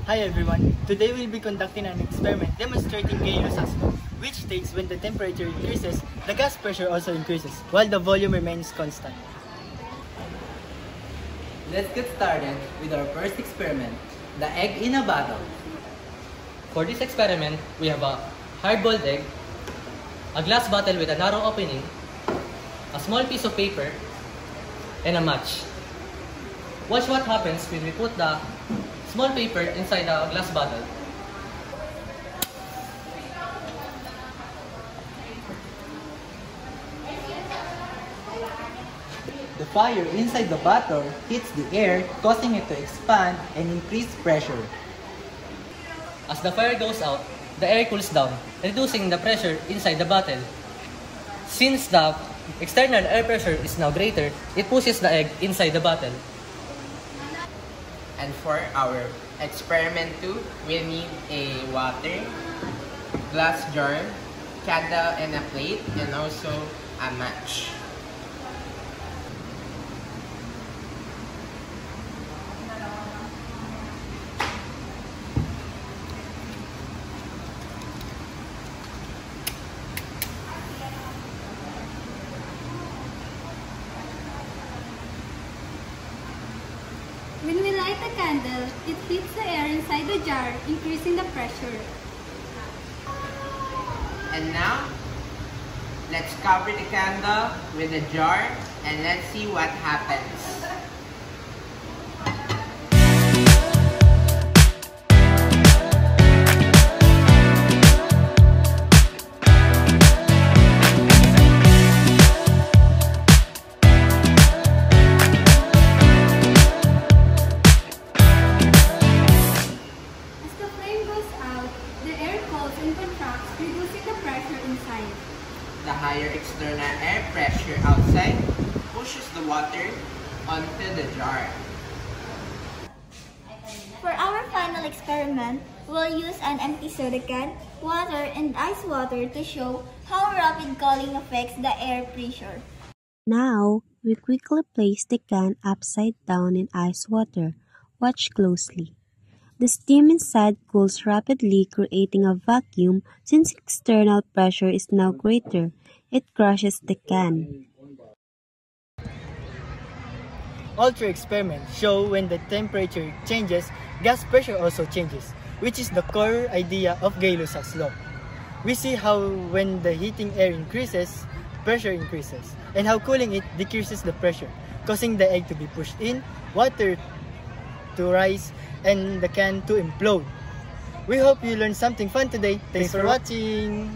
Hi everyone, today we'll be conducting an experiment demonstrating Gay-Lussac's law, which states when the temperature increases, the gas pressure also increases, while the volume remains constant. Let's get started with our first experiment, the egg in a bottle. For this experiment, we have a hard-boiled egg, a glass bottle with a narrow opening, a small piece of paper, and a match. Watch what happens when we put the small paper inside the glass bottle. The fire inside the bottle hits the air, causing it to expand and increase pressure. As the fire goes out, the air cools down, reducing the pressure inside the bottle. Since the external air pressure is now greater, it pushes the egg inside the bottle. And for our experiment 2, we need a water, glass jar, candle and a plate, and also a match. When we light the candle, it heats the air inside the jar, increasing the pressure. And now, let's cover the candle with the jar and let's see what happens. And contracts, reducing the pressure inside. The higher external air pressure outside pushes the water onto the jar. For our final experiment, we'll use an empty soda can, water, and ice water to show how rapid cooling affects the air pressure. Now, we quickly place the can upside down in ice water. Watch closely. The steam inside cools rapidly, creating a vacuum. Since external pressure is now greater, it crushes the can. All three experiments show when the temperature changes, gas pressure also changes, which is the core idea of Gay-Lussac's law. We see how when the heating air increases, pressure increases, and how cooling it decreases the pressure, causing the egg to be pushed in, water to rise, and the can to implode. We hope you learned something fun today. Thanks for watching!